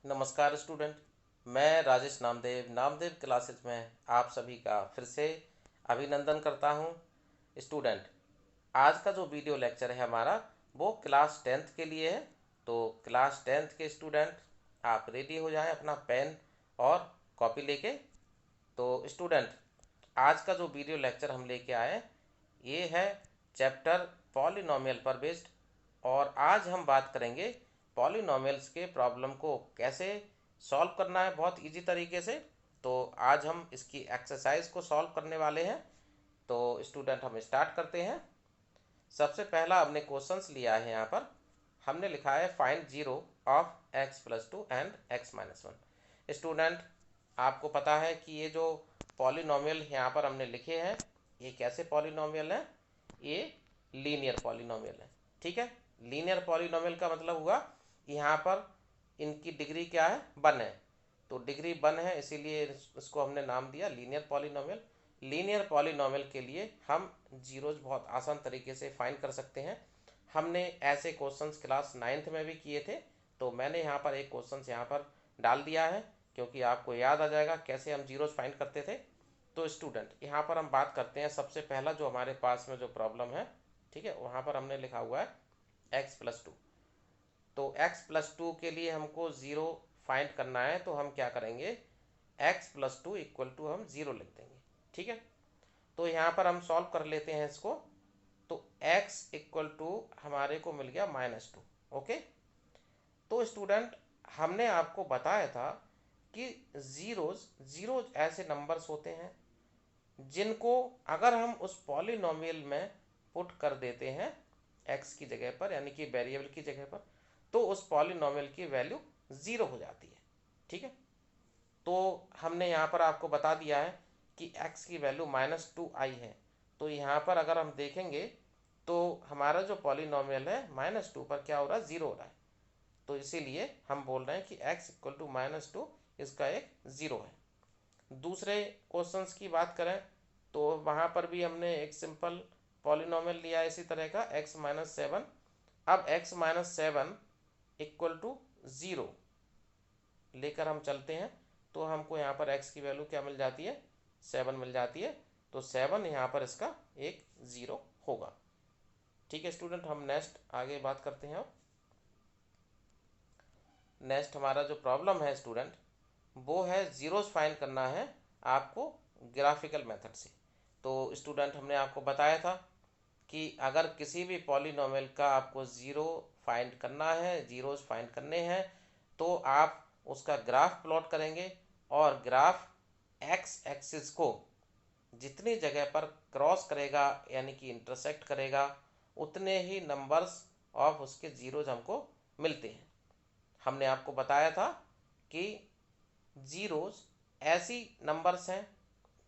नमस्कार स्टूडेंट। मैं राजेश नामदेव क्लासेस में आप सभी का फिर से अभिनंदन करता हूं। स्टूडेंट, आज का जो वीडियो लेक्चर है हमारा वो क्लास 10th के लिए है। तो क्लास 10th के स्टूडेंट आप रेडी हो जाएं अपना पेन और कॉपी लेके। तो स्टूडेंट, आज का जो वीडियो लेक्चर हम लेके आए ये है चैप्टर पॉलिनोमियल पर बेस्ड। और आज हम बात करेंगे पॉलिनोमियल्स के प्रॉब्लम को कैसे सॉल्व करना है बहुत इजी तरीके से। तो आज हम इसकी एक्सरसाइज को सॉल्व करने वाले हैं। तो स्टूडेंट, हम स्टार्ट करते हैं। सबसे पहला हमने क्वेश्चंस लिया है। यहाँ पर हमने लिखा है find zero of x+2 and x-1। Student, आपको पता है कि ये जो पॉलिनोमियल यहाँ पर हमने लिखे हैं ये कैसे पॉलिनोमियल है? ये लीनियर पॉलिनोमियल है। ठीक है, लीनियर पॉलिनोमियल का मतलब हुआ यहाँ पर इनकी डिग्री क्या है? 1 है। तो डिग्री 1 है, इसीलिए इसको हमने नाम दिया लीनियर पॉलिनोमियल। लीनियर पॉलिनोमियल के लिए हम जीरोज बहुत आसान तरीके से फाइंड कर सकते हैं। हमने ऐसे क्वेश्चंस क्लास 9th में भी किए थे। तो मैंने यहाँ पर एक क्वेश्चंस यहाँ पर डाल दिया है क्योंकि आपको याद आ जाएगा कैसे हम जीरोज फाइंड करते थे। तो स्टूडेंट, यहाँ पर हम बात करते हैं सबसे पहला जो हमारे पास में जो प्रॉब्लम है। ठीक है, वहाँ पर हमने लिखा हुआ है x+2। तो x+2 के लिए हमको ज़ीरो फाइंड करना है। तो हम क्या करेंगे, x+2 इक्वल टू हम ज़ीरो लिख देंगे। ठीक है, तो यहाँ पर हम सॉल्व कर लेते हैं इसको। तो x इक्वल टू हमारे को मिल गया -2। ओके, तो स्टूडेंट, हमने आपको बताया था कि जीरोज ऐसे नंबर्स होते हैं जिनको अगर हम उस पॉलिनोमियल में पुट कर देते हैं x की जगह पर, यानी कि वेरिएबल की जगह पर, तो उस पॉलिनोमियल की वैल्यू ज़ीरो हो जाती है। ठीक है, तो हमने यहाँ पर आपको बता दिया है कि x की वैल्यू -2i है। तो यहाँ पर अगर हम देखेंगे तो हमारा जो पॉलिनोमियल है -2 पर क्या हो रहा है? ज़ीरो हो रहा है। तो इसीलिए हम बोल रहे हैं कि x इक्वल टू -2 इसका एक ज़ीरो है। दूसरे क्वेश्चंस की बात करें तो वहाँ पर भी हमने एक सिंपल पॉलिनोमियल लिया है इसी तरह का x-7। अब x-7 इक्वल टू ज़ीरो लेकर हम चलते हैं तो हमको यहाँ पर x की वैल्यू क्या मिल जाती है? 7 मिल जाती है। तो 7 यहाँ पर इसका एक ज़ीरो होगा। ठीक है स्टूडेंट, हम नेक्स्ट आगे बात करते हैं। अब नेक्स्ट हमारा जो प्रॉब्लम है स्टूडेंट वो है ज़ीरोस फाइंड करना है आपको ग्राफिकल मेथड से। तो स्टूडेंट, हमने आपको बताया था कि अगर किसी भी पॉलिनोमियल का आपको ज़ीरो फाइंड करना है, ज़ीरोस फाइंड करने हैं, तो आप उसका ग्राफ प्लॉट करेंगे और ग्राफ एक्स एक्सिस को जितनी जगह पर क्रॉस करेगा यानी कि इंटरसेक्ट करेगा उतने ही नंबर्स ऑफ उसके ज़ीरोज हमको मिलते हैं। हमने आपको बताया था कि ज़ीरोज ऐसी नंबर्स हैं,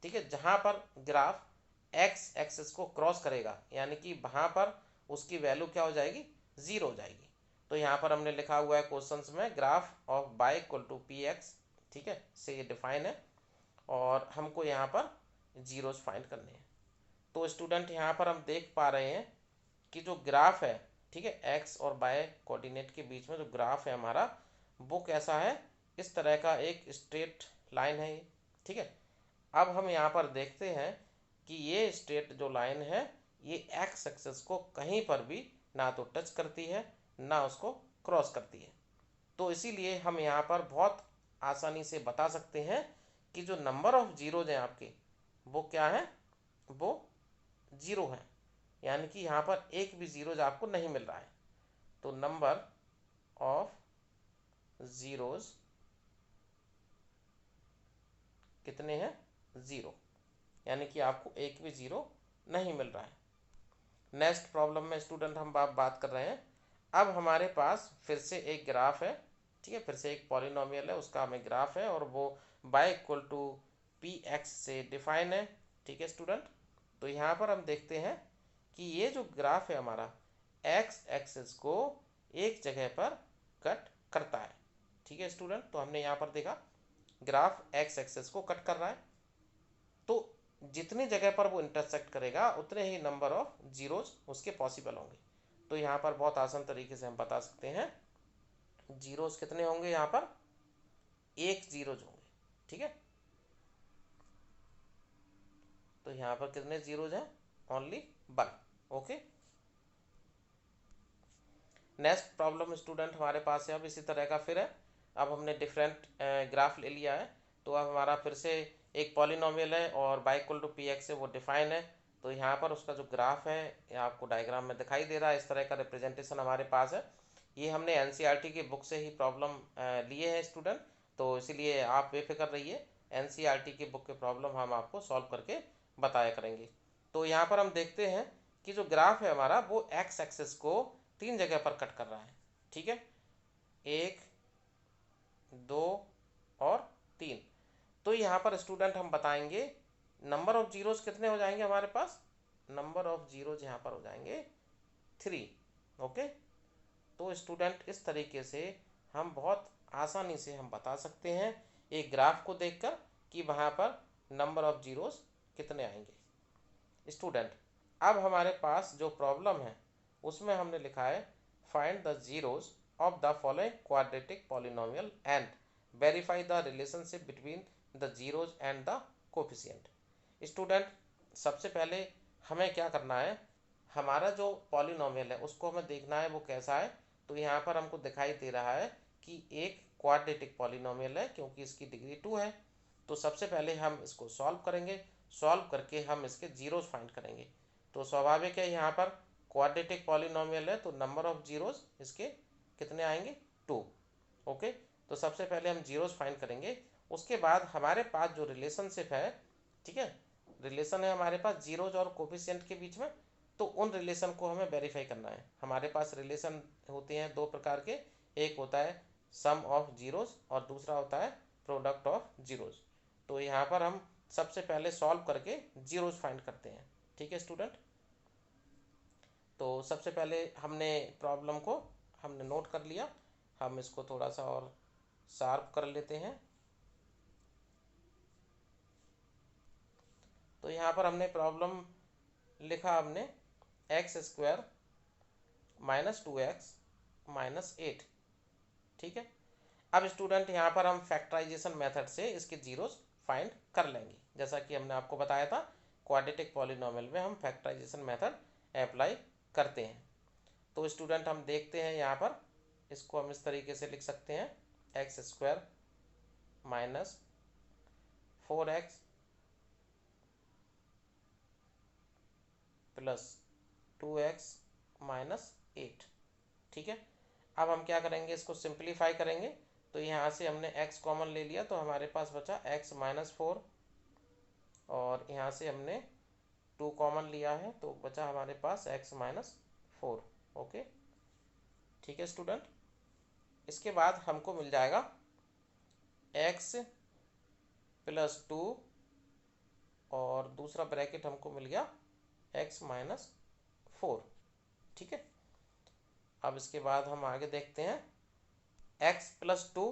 ठीक है, जहाँ पर ग्राफ एक्स एक्सिस को क्रॉस करेगा यानी कि वहाँ पर उसकी वैल्यू क्या हो जाएगी? ज़ीरो हो जाएगी। तो यहाँ पर हमने लिखा हुआ है क्वेश्चंस में graph of y equal to p x, ठीक है, से ये डिफाइन है और हमको यहाँ पर जीरोस फाइंड करने हैं। तो स्टूडेंट, यहाँ पर हम देख पा रहे हैं कि जो ग्राफ है, ठीक है, एक्स और बाय कोऑर्डिनेट के बीच में जो ग्राफ है हमारा वो कैसा है? इस तरह का एक स्ट्रेट लाइन है ये। ठीक है, अब हम यहाँ पर देखते हैं कि ये स्ट्रेट जो लाइन है ये एक्स एक्सिस को कहीं पर भी ना तो टच करती है ना उसको क्रॉस करती है। तो इसीलिए हम यहाँ पर बहुत आसानी से बता सकते हैं कि जो नंबर ऑफ जीरोज हैं आपके वो क्या है? वो जीरो है, यानी कि यहाँ पर एक भी जीरोज आपको नहीं मिल रहा है। तो नंबर ऑफ जीरोज कितने हैं? ज़ीरो, यानी कि आपको एक भी ज़ीरो नहीं मिल रहा है। नेक्स्ट प्रॉब्लम में स्टूडेंट हम बात कर रहे हैं। अब हमारे पास फिर से एक ग्राफ है, ठीक है, फिर से एक पॉलिनोमियल है उसका हमें ग्राफ है और वो y equal to p x से डिफाइन है। ठीक है स्टूडेंट, तो यहाँ पर हम देखते हैं कि ये जो ग्राफ है हमारा एक्स एक्सिस को एक जगह पर कट करता है। ठीक है स्टूडेंट, तो हमने यहाँ पर देखा ग्राफ एक्स एक्सिस को कट कर रहा है। तो जितनी जगह पर वो इंटरसेक्ट करेगा उतने ही नंबर ऑफ जीरोज उसके पॉसिबल होंगे। तो यहाँ पर बहुत आसान तरीके से हम बता सकते हैं जीरोज कितने होंगे यहाँ पर? एक जीरोज होंगे, ठीक है। तो यहाँ पर कितने जीरोज हैं? Only 1, okay. Next problem student हमारे पास है अब इसी तरह का फिर है। अब हमने डिफरेंट ग्राफ ले लिया है, तो अब हमारा फिर से एक पॉलिनोमियल है और y equal to p x है, वो डिफाइन है। तो यहाँ पर उसका जो ग्राफ है ये आपको डायग्राम में दिखाई दे रहा है, इस तरह का रिप्रेजेंटेशन हमारे पास है। ये हमने एनसीईआरटी की बुक से ही प्रॉब्लम लिए हैं स्टूडेंट, तो इसीलिए आप बेफिक्र रहिए, एनसीईआरटी की बुक के प्रॉब्लम हम आपको सॉल्व करके बताया करेंगे। तो यहाँ पर हम देखते हैं कि जो ग्राफ है हमारा वो एक्स एक्सिस को 3 जगह पर कट कर रहा है, ठीक है, 1, 2 और 3। तो यहाँ पर स्टूडेंट हम बताएंगे नंबर ऑफ जीरोस कितने हो जाएंगे हमारे पास, नंबर ऑफ जीरोज यहाँ पर हो जाएंगे 3, ओके। तो स्टूडेंट इस तरीके से हम बहुत आसानी से हम बता सकते हैं एक ग्राफ को देखकर कि वहाँ पर नंबर ऑफ जीरोस कितने आएंगे। स्टूडेंट अब हमारे पास जो प्रॉब्लम है उसमें हमने लिखा है find the zeros of the following quadratic polynomial and verify the relationship between the zeros and the coefficient. Student सबसे पहले हमें क्या करना है, हमारा जो पॉलिनोमियल है उसको हमें देखना है वो कैसा है। तो यहाँ पर हमको दिखाई दे रहा है कि एक क्वाड्रेटिक पॉलिनोमियल है क्योंकि इसकी डिग्री 2 है। तो सबसे पहले हम इसको सॉल्व करेंगे, सॉल्व करके हम इसके जीरोज फाइंड करेंगे। तो स्वाभाविक है यहाँ पर क्वाड्रेटिक पॉलिनोमियल है तो नंबर ऑफ जीरोज इसके कितने आएंगे, 2, ओके। तो सबसे पहले हम जीरोज फाइंड करेंगे, उसके बाद हमारे पास जो रिलेशनशिप है, ठीक है, रिलेशन है हमारे पास जीरोज और कोफिशिएंट के बीच में, तो उन रिलेशन को हमें वेरीफाई करना है। हमारे पास रिलेशन होते हैं 2 प्रकार के, एक होता है सम ऑफ जीरोज और दूसरा होता है प्रोडक्ट ऑफ जीरोज। तो यहाँ पर हम सबसे पहले सॉल्व करके जीरोज फाइंड करते हैं, ठीक है स्टूडेंट। तो सबसे पहले हमने प्रॉब्लम को हमने नोट कर लिया, हम इसको थोड़ा सा और शार्प कर लेते हैं। तो यहाँ पर हमने प्रॉब्लम लिखा, हमने x square minus 2x minus 8, ठीक है। अब स्टूडेंट यहाँ पर हम फैक्टराइजेशन मेथड से इसके जीरोस फाइंड कर लेंगे, जैसा कि हमने आपको बताया था क्वाड्रेटिक पॉलिनोमियल में हम फैक्टराइजेशन मेथड अप्लाई करते हैं। तो स्टूडेंट हम देखते हैं यहाँ पर इसको हम इस तरीके से लिख सकते हैं, x square minus 4x plus 2x minus 8, ठीक है। अब हम क्या करेंगे, इसको सिंप्लीफाई करेंगे। तो यहाँ से हमने x कॉमन ले लिया तो हमारे पास बचा x माइनस 4, और यहाँ से हमने 2 कॉमन लिया है तो बचा हमारे पास x माइनस 4, ओके, ठीक है स्टूडेंट। इसके बाद हमको मिल जाएगा x प्लस 2 और दूसरा ब्रैकेट हमको मिल गया x माइनस 4, ठीक है। अब इसके बाद हम आगे देखते हैं x plus 2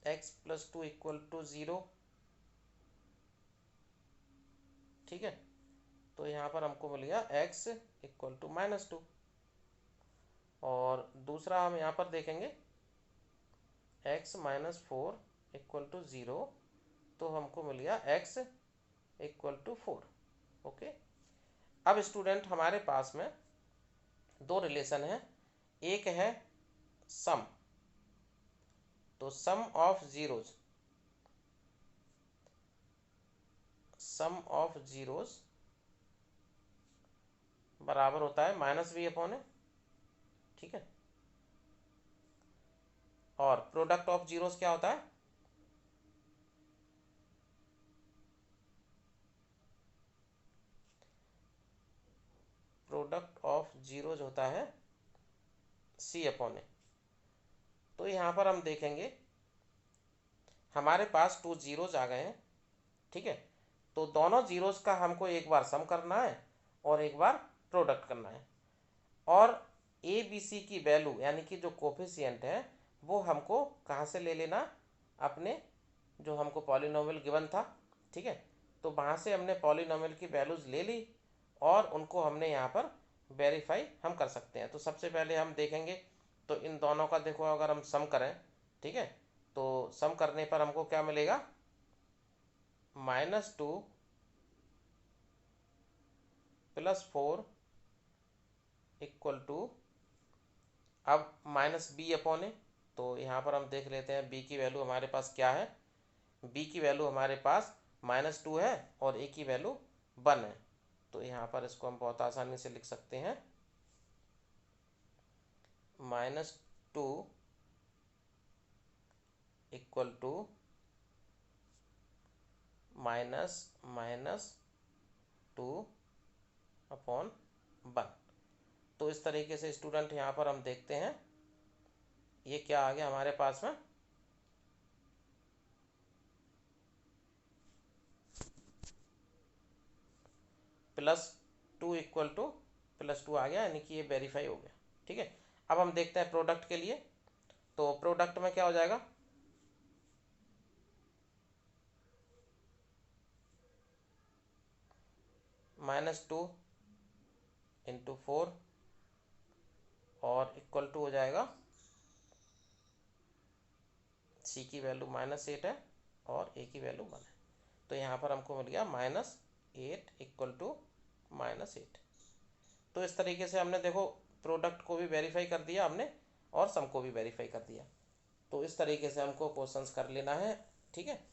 x plus 2 equal to 0, ठीक है। तो यहाँ पर हमको मिल गया x इक्वल टू माइनस 2, और दूसरा हम यहाँ पर देखेंगे x माइनस 4 इक्वल टू 0, तो हमको मिल गया x इक्वल टू 4, ओके। अब स्टूडेंट हमारे पास में 2 रिलेशन है, एक है सम, तो sum of zeros, sum of zeros बराबर होता है माइनस बी अपॉन ए, ठीक है। और प्रोडक्ट ऑफ जीरोज क्या होता है, प्रोडक्ट ऑफ जीरोज होता है सी अपॉन ए। तो यहाँ पर हम देखेंगे हमारे पास 2 जीरोज आ गए हैं, ठीक है। तो दोनों जीरोज का हमको एक बार सम करना है और एक बार प्रोडक्ट करना है, और ए बी सी की वैल्यू यानी कि जो कोफिशिएंट है वो हमको कहाँ से ले लेना, अपने जो हमको पॉलिनोमियल गिवन था, ठीक है। तो वहाँ से हमने पॉलिनोमियल की वैल्यूज़ ले ली और उनको हमने यहाँ पर वेरीफाई हम कर सकते हैं। तो सबसे पहले हम देखेंगे तो इन दोनों का देखो अगर हम सम करें, ठीक है, तो सम करने पर हमको क्या मिलेगा, -2 + 4 = अब -b/a। तो यहाँ पर हम देख लेते हैं b की वैल्यू हमारे पास क्या है। b की वैल्यू हमारे पास -2 है और a की वैल्यू 1 है। तो यहाँ पर इसको हम बहुत आसानी से लिख सकते हैं, -2 = -2/1। तो इस तरीके से स्टूडेंट यहाँ पर हम देखते हैं ये क्या आ गया हमारे पास में, +2 = +2 आ गया, यानी कि ये वेरीफाई हो गया। ठीक है, अब हम देखते हैं प्रोडक्ट के लिए। तो प्रोडक्ट में क्या हो जाएगा, -2 × 4 और = हो जाएगा, c की वैल्यू -8 है और a की वैल्यू 1 है। तो यहाँ पर हमको मिल गया -8 = -8। तो इस तरीके से हमने देखो प्रोडक्ट को भी वेरीफाई कर दिया हमने और सम को भी वेरीफाई कर दिया। तो इस तरीके से हमको क्वेश्चंस कर लेना है। ठीक है,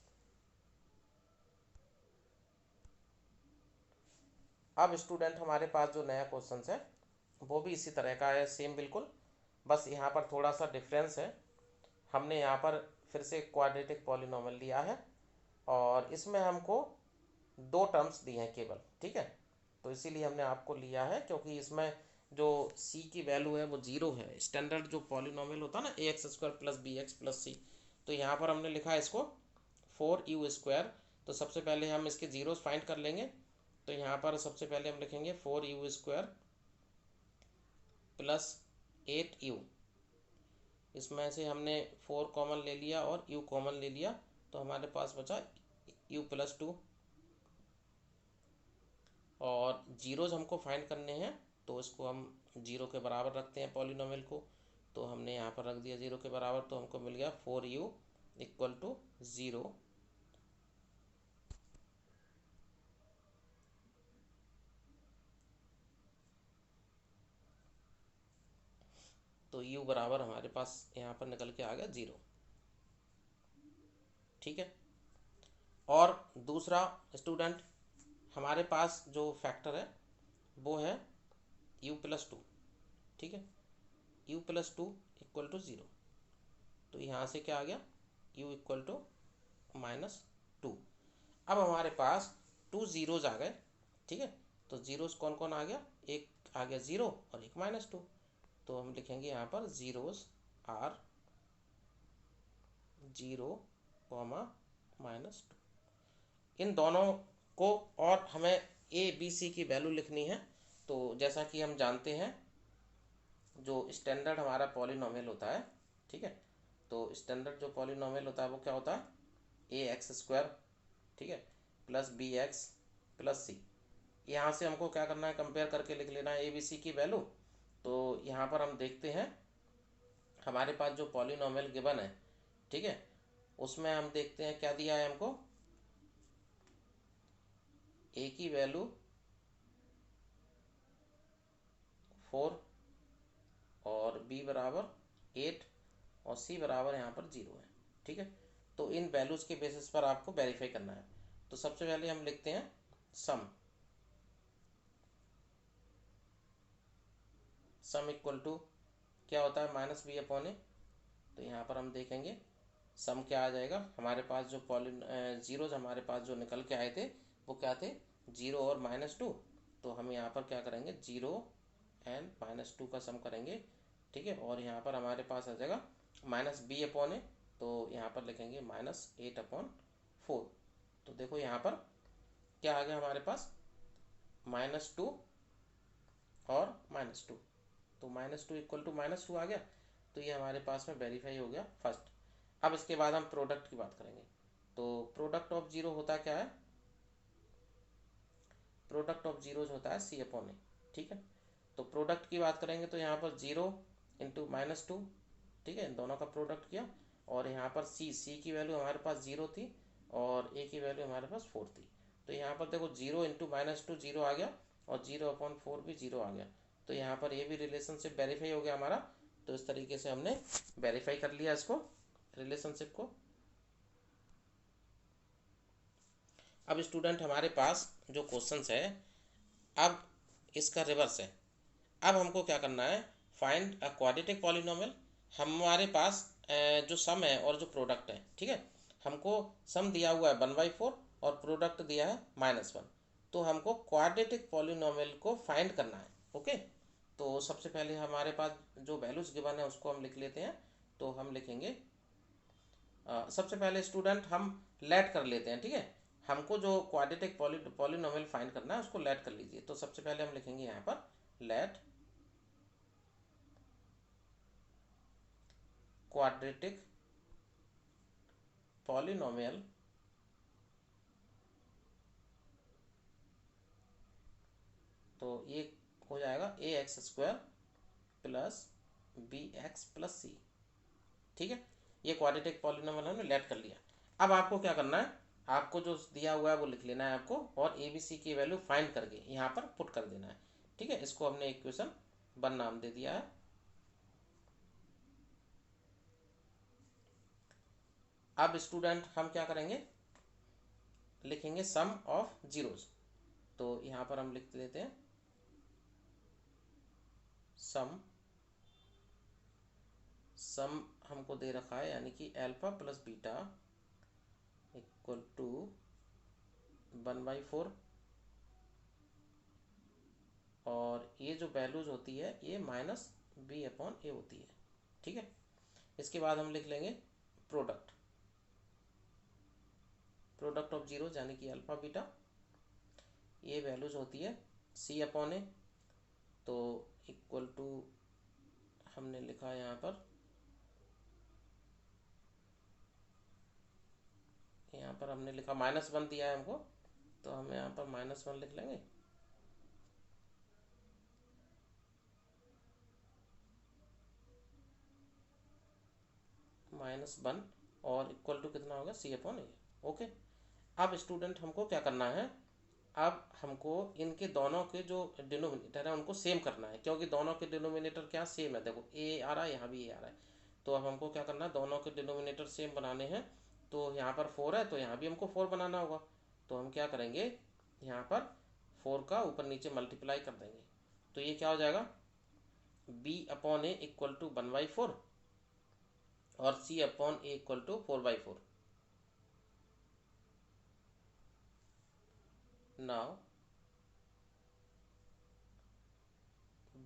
अब स्टूडेंट हमारे पास जो नया क्वेश्चंस है वो भी इसी तरह का है, सेम बिल्कुल, बस यहाँ पर थोड़ा सा डिफरेंस है। हमने यहाँ पर फिर से क्वाड्रेटिक पॉलिनोमियल लिया है और इसमें हमको 2 टर्म्स दी हैं केवल। ठीक है, तो इसीलिए हमने आपको लिया है क्योंकि इसमें जो c की वैल्यू है वो 0 है। स्टैंडर्ड जो पॉलिनोमियल होता है ना ax² + bx + c, तो यहाँ पर हमने लिखा है इसको 4u²। तो सबसे पहले हम इसके जीरोस फाइंड कर लेंगे। तो यहाँ पर सबसे पहले हम लिखेंगे 4u² + 8u। इसमें से हमने 4 कॉमन ले लिया और u कॉमन ले लिया, तो हमारे पास बचा u + 2। और जीरोज हमको फाइंड करने हैं, तो इसको हम 0 के बराबर रखते हैं पॉलिनोमियल को। तो हमने यहाँ पर रख दिया 0 के बराबर, तो हमको मिल गया 4u = 0। तो u बराबर हमारे पास यहाँ पर निकल के आ गया 0। ठीक है, और दूसरा स्टूडेंट हमारे पास जो फैक्टर है वो है u + 2। ठीक है, u + 2 = 0। तो यहाँ से क्या आ गया, u = -2। अब हमारे पास 2 जीरोज आ गए। ठीक है, तो जीरोज कौन कौन आ गया, एक आ गया 0 और एक -2। तो हम लिखेंगे यहाँ पर जीरोज आर 0, -2। इन दोनों को, और हमें ए बी सी की वैल्यू लिखनी है। तो जैसा कि हम जानते हैं जो स्टैंडर्ड हमारा पॉलिनोमियल होता है, ठीक है, तो स्टैंडर्ड जो पॉलिनोमियल होता है वो क्या होता है, ax², ठीक है, +bx + c। यहाँ से हमको क्या करना है, कंपेयर करके लिख लेना है ए बी सी की वैल्यू। तो यहाँ पर हम देखते हैं हमारे पास जो पॉलिनोमियल गिवन है, ठीक है, उसमें हम देखते हैं क्या दिया है हमको, ए की वैल्यू 4 और बी बराबर 8 और सी बराबर यहाँ पर 0 है। ठीक है, तो इन वैल्यूज़ के बेसिस पर आपको वेरीफाई करना है। तो सबसे पहले हम लिखते हैं सम = क्या होता है, -b/a। तो यहाँ पर हम देखेंगे सम क्या आ जाएगा, हमारे पास जो जीरोज हमारे पास जो निकल के आए थे वो क्या थे, 0 और -2। तो हम यहाँ पर क्या करेंगे, 0 एंड -2 का सम करेंगे। ठीक है, और यहाँ पर हमारे पास आ जाएगा -b/a। तो यहाँ पर लिखेंगे -8/4। तो देखो यहाँ पर क्या आ गया हमारे पास, -2 और -2। तो -2 = -2 आ गया। तो ये हमारे पास में वेरीफाई हो गया फर्स्ट। अब इसके बाद हम प्रोडक्ट की बात करेंगे। तो प्रोडक्ट ऑफ जीरो होता क्या है, प्रोडक्ट ऑफ जीरोज होता है c/a। ठीक है, तो प्रोडक्ट की बात करेंगे तो यहाँ पर 0 इंटू -2, ठीक है, इन दोनों का प्रोडक्ट किया। और यहाँ पर सी की वैल्यू हमारे पास 0 थी और ए की वैल्यू हमारे पास 4 थी। तो यहाँ पर देखो 0 इंटू -2 0 आ गया और 0/4 भी 0 आ गया। तो यहाँ पर ये भी रिलेशनशिप वेरीफाई हो गया हमारा। तो इस तरीके से हमने वेरीफाई कर लिया इसको, रिलेशनशिप को। अब स्टूडेंट हमारे पास जो क्वेश्चंस है, अब इसका रिवर्स है। अब हमको क्या करना है, फाइंड अ क्वाड्रेटिक पॉलिनोमियल। हमारे पास जो सम है और जो प्रोडक्ट है, ठीक है, हमको सम दिया हुआ है 1/4 और प्रोडक्ट दिया है -1। तो हमको क्वाड्रेटिक पॉलिनोमियल को फाइंड करना है। ओके, तो सबसे पहले हमारे पास जो वैल्यूज गिवन है उसको हम लिख लेते हैं। तो हम लिखेंगे सबसे पहले स्टूडेंट हम लेट कर लेते हैं, ठीक है। हमको जो क्वाड्रेटिक पॉलिनोमियल फाइंड करना है उसको लेट कर लीजिए। तो सबसे पहले हम लिखेंगे यहाँ पर लेट क्वाड्रेटिक पॉलिनोमियल तो ये हो जाएगा ax² plus bx plus c, ठीक है। ये क्वाड्रेटिक पॉलिनोमियल हमने लेट कर लिया। अब आपको क्या करना है, आपको जो दिया हुआ है वो लिख लेना है आपको, और ए बी सी की वैल्यू फाइंड करके यहाँ पर पुट कर देना है, ठीक है। इसको हमने इक्वेशन 1 नाम दे दिया है। अब स्टूडेंट हम क्या करेंगे, लिखेंगे सम ऑफ जीरोस। तो यहाँ पर हम लिख लेते हैं सम हमको दे रखा है, यानी कि alpha plus beta equal to 1/4, और ये जो वैल्यूज होती है ये -b/a होती है, ठीक है। इसके बाद हम लिख लेंगे प्रोडक्ट ऑफ जीरो, यानी कि अल्फा बीटा, ये वैल्यूज होती है c/a। तो इक्वल टू हमने लिखा है यहाँ पर, हमने लिखा -1 दिया है हमको, तो हम यहाँ पर -1 लिख लेंगे। -1 और इक्वल टू कितना होगा c/a। ओके, अब स्टूडेंट हमको क्या करना है, अब हमको इनके दोनों के जो डिनोमिनेटर है उनको सेम करना है, क्योंकि दोनों के डिनोमिनेटर क्या सेम है। देखो ए आ रहा है, यहाँ भी ए आ रहा है। तो अब हमको क्या करना है, दोनों के डिनोमिनेटर सेम बनाने हैं। तो यहाँ पर 4 है तो यहाँ भी हमको 4 बनाना होगा। तो हम क्या करेंगे, यहाँ पर 4 का ऊपर नीचे मल्टीप्लाई कर देंगे। तो ये क्या हो जाएगा, b/a इक्वल टू 1/4 और c/a equal to 4/4। Now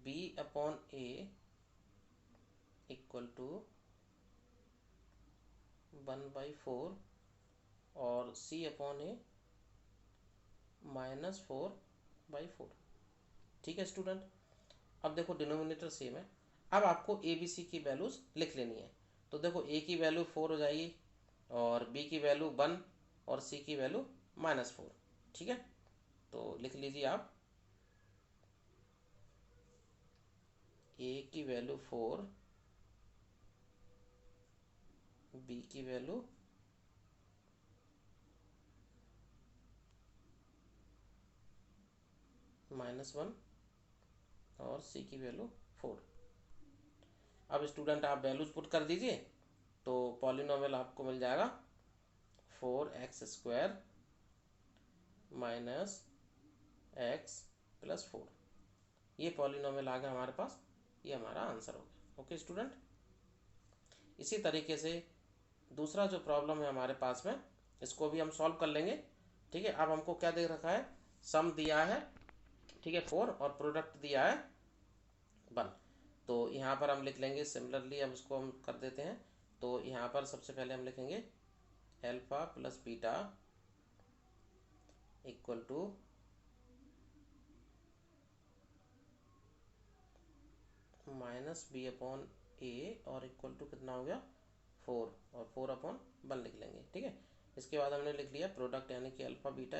b/a equal to 1/4 और c/a -4/4, ठीक है स्टूडेंट। अब देखो डिनोमिनेटर सेम है। अब आपको ए बी सी की वैल्यूज लिख लेनी है। तो देखो ए की वैल्यू 4 हो जाएगी और बी की वैल्यू 1 और सी की वैल्यू -4, ठीक है। तो लिख लीजिए आप, ए की वैल्यू 4, बी की वैल्यू -1 और सी की वैल्यू 4। अब स्टूडेंट आप वैल्यूज पुट कर दीजिए। तो पॉलिनोमियल आपको मिल जाएगा 4x² -x + 4। ये पॉलिनोमियल आ गया हमारे पास, ये हमारा आंसर हो गया। ओके स्टूडेंट, इसी तरीके से दूसरा जो प्रॉब्लम है हमारे पास में, इसको भी हम सॉल्व कर लेंगे, ठीक है। अब हमको क्या दे रखा है, सम दिया है, ठीक है 4, और प्रोडक्ट दिया है 1। तो यहाँ पर हम लिख लेंगे सिमिलरली, अब इसको हम कर देते हैं। तो यहाँ पर सबसे पहले हम लिखेंगे alpha plus beta equal to -b/a और इक्वल टू कितना हो गया 4, और 4/1 लिख लेंगे, ठीक है। इसके बाद हमने लिख लिया प्रोडक्ट, यानी कि अल्फा बीटा